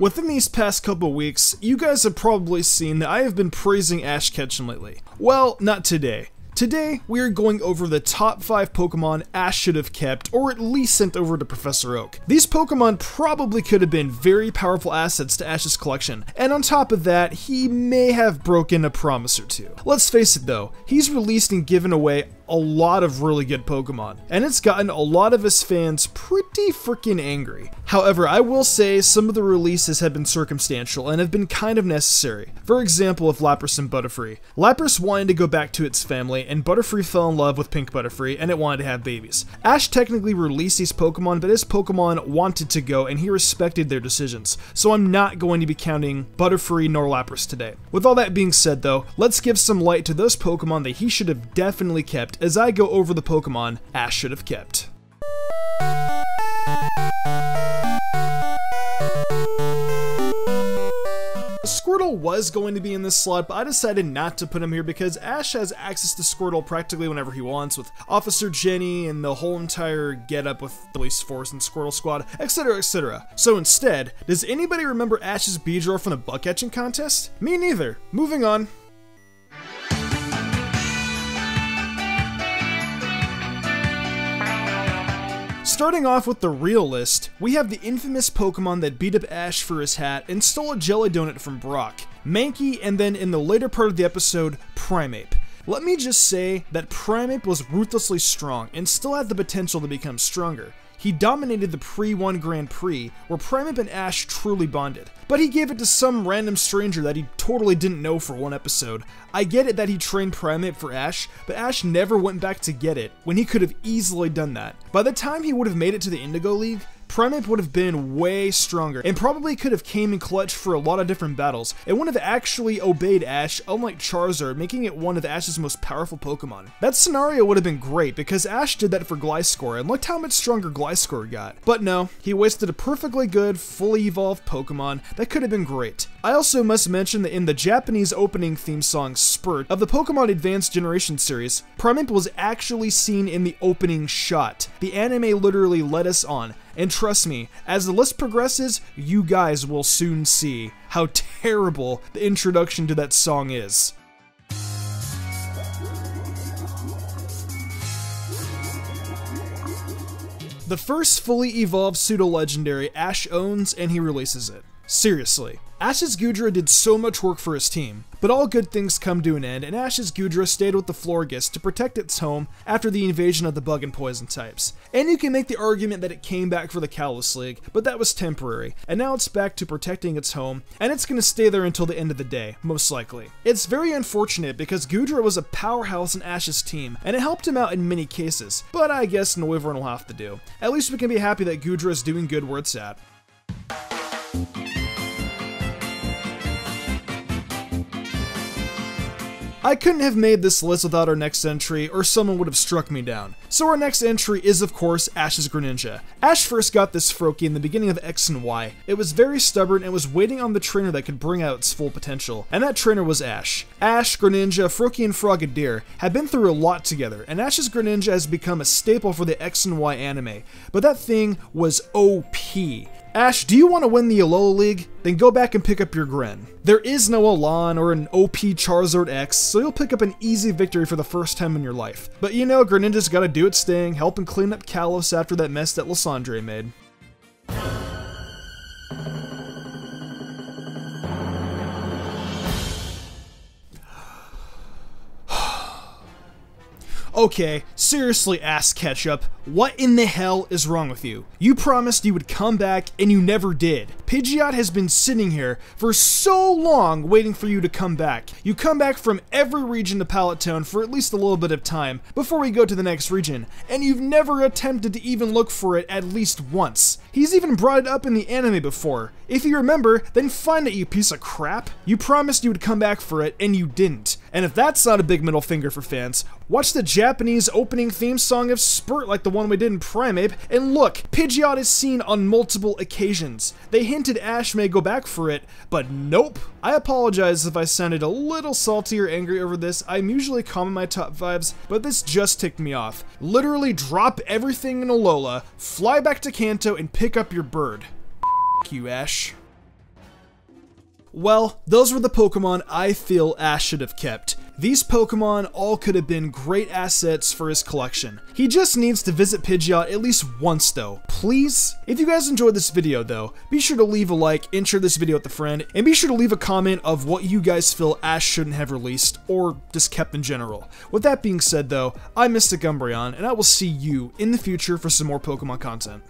Within these past couple weeks, you guys have probably seen that I have been praising Ash Ketchum lately. Well, not today. Today, we are going over the top 5 Pokemon Ash should have kept, or at least sent over to Professor Oak. These Pokemon probably could have been very powerful assets to Ash's collection, and on top of that, he may have broken a promise or two. Let's face it though, he's released and given away a lot of really good Pokemon, and it's gotten a lot of his fans pretty freaking angry. However, I will say some of the releases have been circumstantial and have been kind of necessary. For example, with Lapras and Butterfree. Lapras wanted to go back to its family, and Butterfree fell in love with Pink Butterfree, and it wanted to have babies. Ash technically released these Pokemon, but his Pokemon wanted to go, and he respected their decisions, so I'm not going to be counting Butterfree nor Lapras today. With all that being said though, let's give some light to those Pokemon that he should have definitely kept as I go over the Pokemon Ash should have kept. Squirtle was going to be in this slot, but I decided not to put him here because Ash has access to Squirtle practically whenever he wants, with Officer Jenny and the whole entire getup with Police Force and Squirtle Squad, etc, etc. So instead, does anybody remember Ash's Beedrill from the bug catching contest? Me neither. Moving on. Starting off with the real list, we have the infamous Pokemon that beat up Ash for his hat and stole a jelly donut from Brock, Mankey, and then in the later part of the episode, Primeape. Let me just say that Primeape was ruthlessly strong and still had the potential to become stronger. He dominated the Pre-1 Grand Prix, where Primeape and Ash truly bonded, but he gave it to some random stranger that he totally didn't know for one episode. I get it that he trained Primeape for Ash, but Ash never went back to get it, when he could have easily done that. By the time he would have made it to the Indigo League, Primeape would have been way stronger, and probably could have came in clutch for a lot of different battles, and would have actually obeyed Ash, unlike Charizard, making it one of Ash's most powerful Pokemon. That scenario would have been great, because Ash did that for Gliscor, and looked how much stronger Gliscor got. But no, he wasted a perfectly good, fully evolved Pokemon that could have been great. I also must mention that in the Japanese opening theme song, Spurt, of the Pokemon Advanced Generation series, Primeape was actually seen in the opening shot. The anime literally led us on. And trust me, as the list progresses, you guys will soon see how terrible the introduction to that song is. The first fully evolved pseudo-legendary Ash owns, and he releases it. Seriously. Ash's Goodra did so much work for his team, but all good things come to an end, and Ash's Goodra stayed with the Florges to protect its home after the invasion of the bug and poison types. And you can make the argument that it came back for the Kalos League, but that was temporary, and now it's back to protecting its home, and it's gonna stay there until the end of the day, most likely. It's very unfortunate because Goodra was a powerhouse in Ash's team, and it helped him out in many cases, but I guess Noivern will have to do. At least we can be happy that Goodra is doing good where it's at. I couldn't have made this list without our next entry, or someone would have struck me down. So our next entry is, of course, Ash's Greninja. Ash first got this Froakie in the beginning of X and Y. It was very stubborn and was waiting on the trainer that could bring out its full potential, and that trainer was Ash. Ash, Greninja, Froakie, and Frogadier have been through a lot together, and Ash's Greninja has become a staple for the X and Y anime, but that thing was OP. Ash, do you want to win the Alola League? Then go back and pick up your Gren. There is no Alolan or an OP Charizard X, so you'll pick up an easy victory for the first time in your life. But you know, Greninja's gotta do its thing, helping clean up Kalos after that mess that Lysandre made. Okay, seriously, Ass Ketchup, what in the hell is wrong with you? You promised you would come back, and you never did. Pidgeot has been sitting here for so long waiting for you to come back. You come back from every region to Pallet Town for at least a little bit of time before we go to the next region, and you've never attempted to even look for it at least once. He's even brought it up in the anime before. If you remember, then find it, you piece of crap. You promised you would come back for it, and you didn't. And if that's not a big middle finger for fans, watch the Japanese opening theme song of Spurt like the one we did in Primeape, and look, Pidgeot is seen on multiple occasions. They hinted Ash may go back for it, but nope. I apologize if I sounded a little salty or angry over this. I'm usually calm in my top 5s, but this just ticked me off. Literally drop everything in Alola, fly back to Kanto, and pick up your bird. F you, Ash. Well, those were the Pokemon I feel Ash should have kept. These Pokemon all could have been great assets for his collection. He just needs to visit Pidgeot at least once though, please? If you guys enjoyed this video though, be sure to leave a like and share this video with a friend, and be sure to leave a comment of what you guys feel Ash shouldn't have released, or just kept in general. With that being said though, I'm Mystic Umbreon, and I will see you in the future for some more Pokemon content.